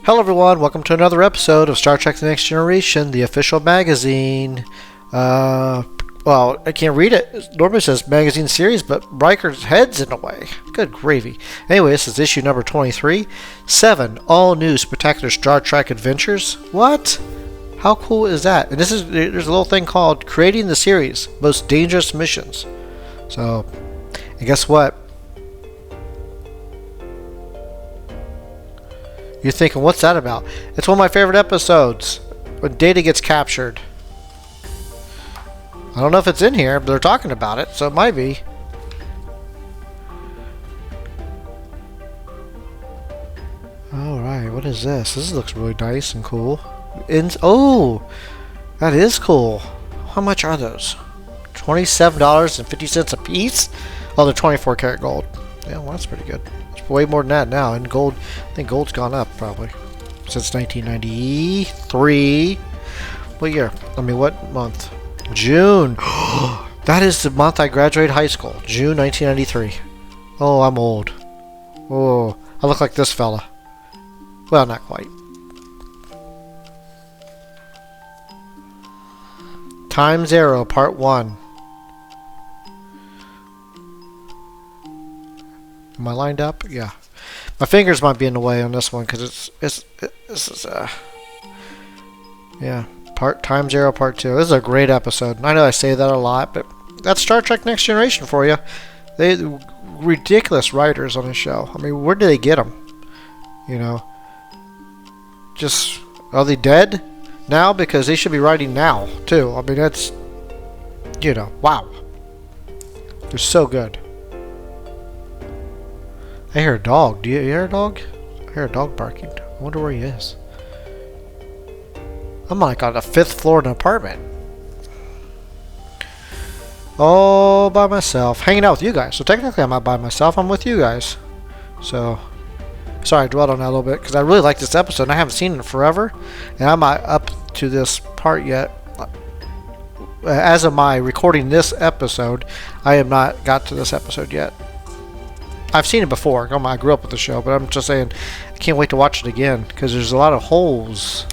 Hello everyone, welcome to another episode of Star Trek The Next Generation, the official magazine. Well, I can't read it. Normally it says magazine series, but Riker's head's in the way. Good gravy. Anyway, this is issue number 23. 7 all-new spectacular Star Trek adventures. What? How cool is that? And there's a little thing called Creating the Series, Most Dangerous Missions. So, and guess what? You're thinking, what's that about? It's one of my favorite episodes, when Data gets captured. I don't know if it's in here, but they're talking about it, so it might be. Alright, what is this? This looks really nice and cool. Oh! That is cool. How much are those? $27.50 a piece? Oh, they're 24 karat gold. Yeah, well, that's pretty good. Way more than that now, and gold, I think gold's gone up probably since 1993. What year? I mean, what month? June. That is the month I graduated high school. June 1993. Oh, I'm old. Oh, I look like this fella. Well, not quite. Time Zero, Part 1. Am I lined up? Yeah. My fingers might be in the way on this one because this is yeah. Time Zero Part 2. This is a great episode. I know I say that a lot, but that's Star Trek Next Generation for you. They ridiculous writers on the show. I mean, where do they get them? You know, just are they dead now? Because they should be writing now too. I mean, that's, you know, wow. They're so good. I hear a dog. Do you hear a dog? I hear a dog barking. I wonder where he is. I'm like on the 5th floor of an apartment. All by myself. Hanging out with you guys. So technically I'm not by myself. I'm with you guys. So, sorry I dwelled on that a little bit because I really like this episode and I haven't seen it forever. And I'm not up to this part yet. As of my recording this episode, I have not got to this episode yet. I've seen it before. I grew up with the show, but I'm just saying I can't wait to watch it again because there's a lot of holes.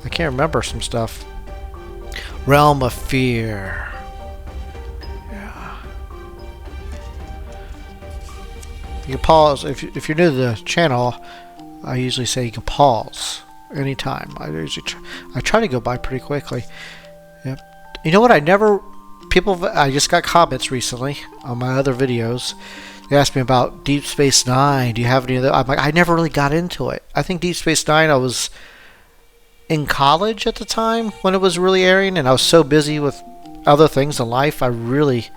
I can't remember some stuff. Realm of Fear. Yeah. You can pause if you're new to the channel. I usually say you can pause anytime. I try to go by pretty quickly. Yep. You know what? I just got comments recently on my other videos. They asked me about Deep Space Nine. Do you have any of that? I'm like, I never really got into it. I think Deep Space Nine, I was in college at the time when it was really airing, and I was so busy with other things in life. I really,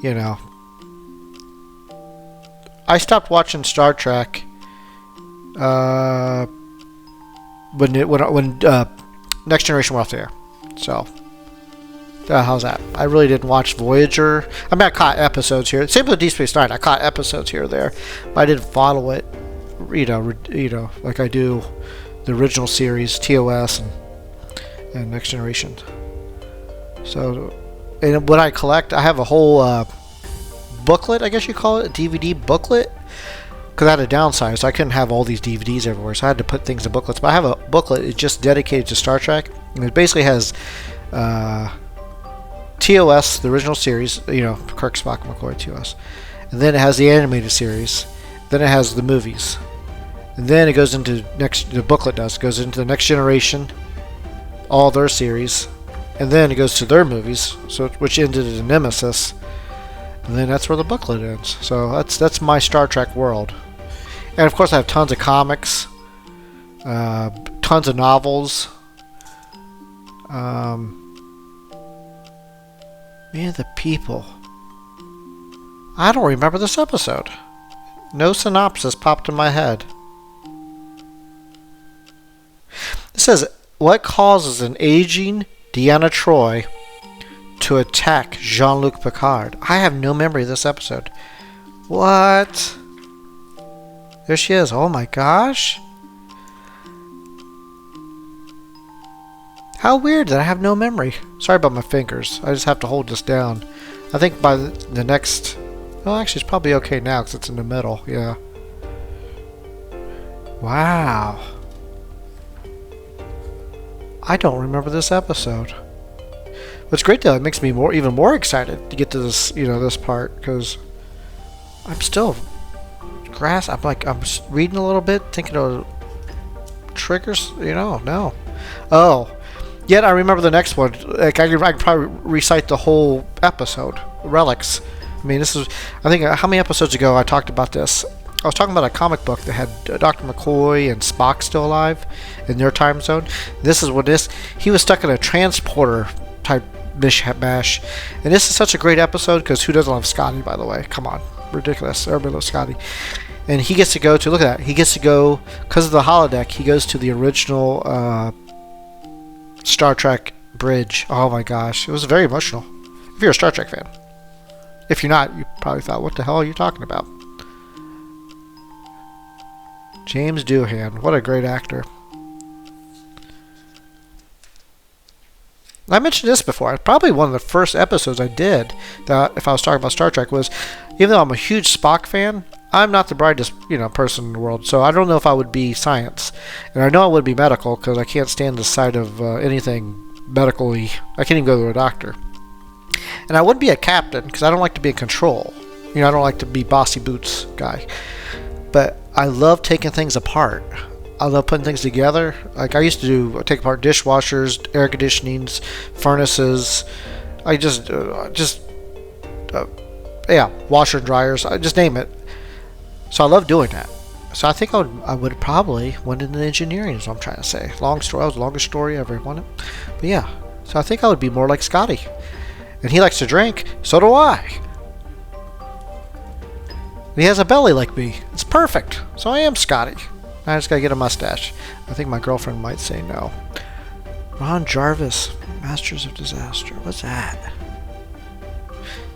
you know, I stopped watching Star Trek when Next Generation went off the air. So. How's that? I really didn't watch Voyager. I mean, I caught episodes here. Same with Deep Space Nine. I caught episodes here or there, but I didn't follow it. You know, like I do the original series, TOS, and Next Generation. So, and what I collect, I have a whole booklet, I guess you call it, a DVD booklet. Because I had a downside, so I couldn't have all these DVDs everywhere. So I had to put things in booklets. But I have a booklet. It's just dedicated to Star Trek, and it basically has. TOS, the original series, you know, Kirk, Spock, McCoy, TOS. And then it has the animated series. Then it has the movies. And then it goes into the booklet goes into the Next Generation, all their series. And then it goes to their movies, which ended in Nemesis. And then that's where the booklet ends. So that's my Star Trek world. And of course I have tons of comics, tons of novels. Me and the People. I don't remember this episode. No synopsis popped in my head. It says, what causes an aging Deanna Troi to attack Jean-Luc Picard? I have no memory of this episode. What? There she is. Oh my gosh. How weird that I have no memory. Sorry about my fingers. I just have to hold this down. I think by the next... Well, actually, it's probably okay now because it's in the middle. Yeah. Wow. I don't remember this episode. What's great though, it makes me even more excited to get to this, this part, because I'm still I'm reading a little bit, thinking of triggers, no. Oh, yet I remember the next one. Like I could probably recite the whole episode, Relics. I mean, I think, how many episodes ago I talked about this? I was talking about a comic book that had Dr. McCoy and Spock still alive in their time zone. This is what he was stuck in a transporter type mishmash. And this is such a great episode because who doesn't love Scotty, by the way? Come on. Ridiculous. Everybody loves Scotty. And he gets to go to, look at that, he gets to go, because of the holodeck, he goes to the original Star Trek bridge. Oh my gosh. It was very emotional. If you're a Star Trek fan. If you're not, you probably thought, what the hell are you talking about? James Doohan, what a great actor. I mentioned this before. Probably one of the first episodes I did, that if I was talking about Star Trek, was, even though I'm a huge Spock fan, I'm not the brightest, person in the world. So I don't know if I would be science, and I know I would be medical because I can't stand the sight of anything medically. I can't even go to a doctor. And I wouldn't be a captain because I don't like to be in control. I don't like to be bossy boots guy. But I love taking things apart. I love putting things together. Like I used to take apart dishwashers, air conditionings, furnaces. I washer and dryers. I just name it. So I love doing that. So I think I would probably went into engineering, is what I'm trying to say. Long story. That was the longest story I ever wanted. But yeah. So I think I would be more like Scotty. And he likes to drink. So do I. He has a belly like me. It's perfect. So I am Scotty. I just gotta get a mustache. I think my girlfriend might say no. Ron Jarvis, Masters of Disaster. What's that?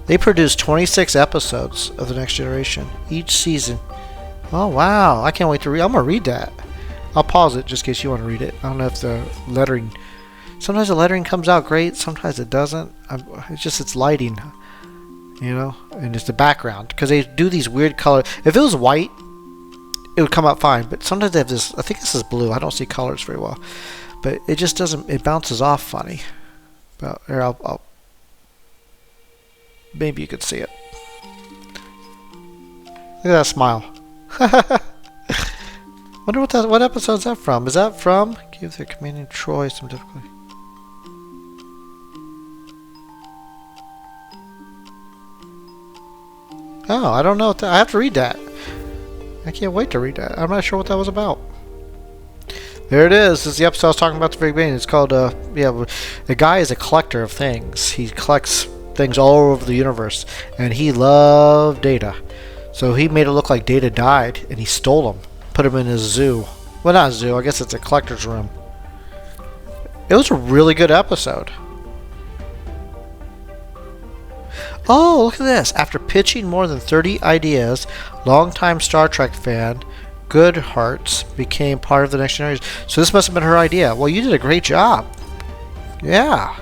They produced 26 episodes of The Next Generation each season. Oh wow! I can't wait to read. I'm gonna read that. I'll pause it just in case you want to read it. I don't know if the lettering. Sometimes the lettering comes out great. Sometimes it doesn't. It's lighting. And it's the background, because they do these weird colors. If it was white, it would come out fine, but sometimes they have this, I think this is blue, I don't see colors very well, but it just doesn't, it bounces off funny. But here, I'll maybe you could see it. Look at that smile. Wonder what episode is that from? Is that from Give the Commanding Troy some difficulty? Oh, I don't know. I have to read that. I can't wait to read that. I'm not sure what that was about. There it is. This is the episode I was talking about at the very beginning. It's called, the guy is a collector of things. He collects things all over the universe. And he loved Data. So he made it look like Data died. And he stole him. Put him in his zoo. Well, not a zoo. I guess it's a collector's room. It was a really good episode. Oh, look at this. After pitching more than 30 ideas, longtime Star Trek fan Goodhart's became part of the Next Generation. So this must have been her idea. Well, you did a great job. Yeah.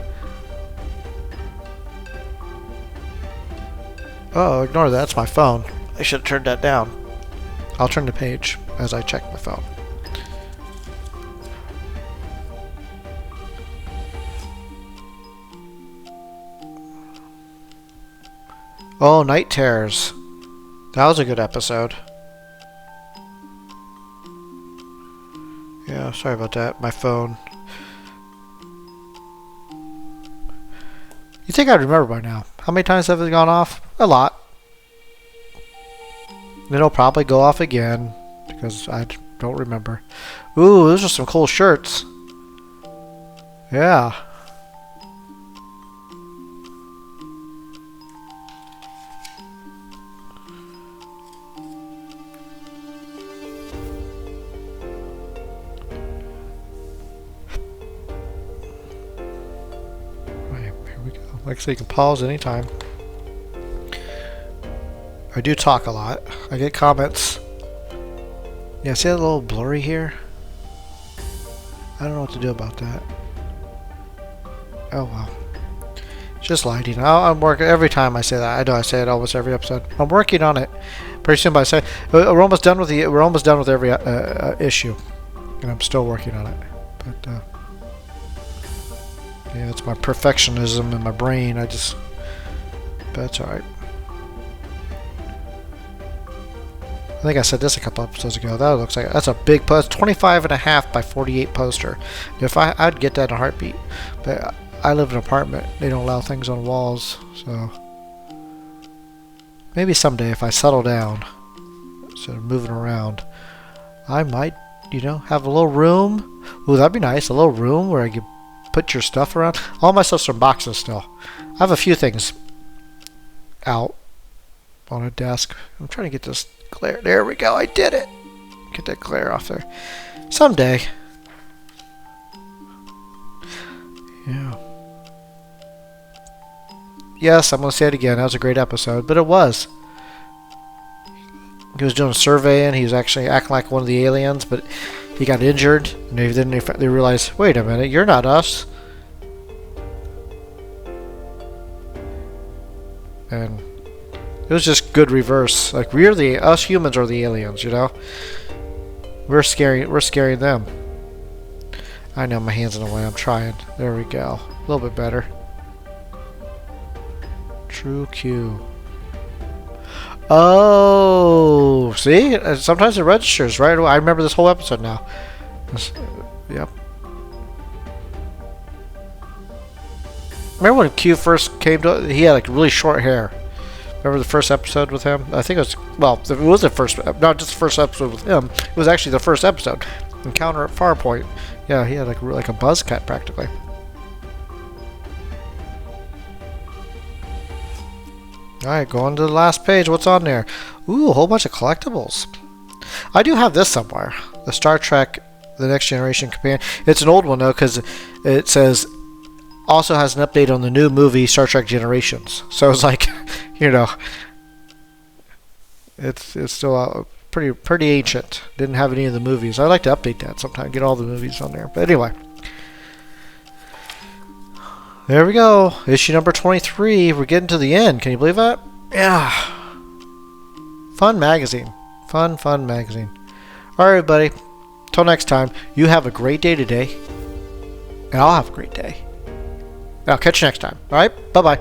Oh, ignore that. That's my phone. I should have turned that down. I'll turn the page as I check my phone. Oh, Night Terrors. That was a good episode. Yeah, sorry about that. My phone. You think I'd remember by now. How many times have it gone off? A lot. Then it'll probably go off again because I don't remember. Ooh, those are some cool shirts. Yeah. Like I say, you can pause anytime. I do talk a lot. I get comments. Yeah, see that little blurry here? I don't know what to do about that. Oh well. It's just lighting. I'm working every time I say that. I know I say it almost every episode. I'm working on it. Pretty soon, by say we're almost done with the. We're almost done with every issue, and I'm still working on it. But Yeah, it's my perfectionism in my brain. But that's alright. I think I said this a couple episodes ago. That looks like that's a big post, 25.5 by 48 poster. If I'd get that in a heartbeat, but I live in an apartment. They don't allow things on walls, so maybe someday if I settle down, instead of moving around, I might, have a little room. Ooh, that'd be nice. A little room where I could put your stuff around. All my stuff's in boxes still. I have a few things out on a desk. I'm trying to get this glare. There we go. I did it. Get that glare off there. Someday. Yeah. Yes, I'm going to say it again. That was a great episode, but it was. He was doing a survey and he was actually acting like one of the aliens, but he got injured. And then they realized, wait a minute, you're not us. And it was just good reverse. Like us humans are the aliens, We're scaring them. I know my hand's in the way. I'm trying. There we go. A little bit better. True Q. Oh, see? Sometimes it registers right away. I remember this whole episode now. Yep. Remember when Q first came to it? He had like really short hair. Remember the first episode with him? I think it was, well, it was the first, not just the first episode with him. It was actually the first episode. Encounter at Farpoint. Yeah, he had like a buzz cut practically. Alright, going to the last page. What's on there? Ooh, a whole bunch of collectibles. I do have this somewhere. The Star Trek The Next Generation Companion. It's an old one though, because it says also has an update on the new movie Star Trek Generations. So it's like, it's still pretty ancient. Didn't have any of the movies. I like to update that sometime. Get all the movies on there. But anyway. There we go. Issue number 23. We're getting to the end. Can you believe that? Yeah. Fun magazine. Fun magazine. Alright, everybody. Till next time, you have a great day today. And I'll have a great day. I'll catch you next time. Alright? Bye-bye.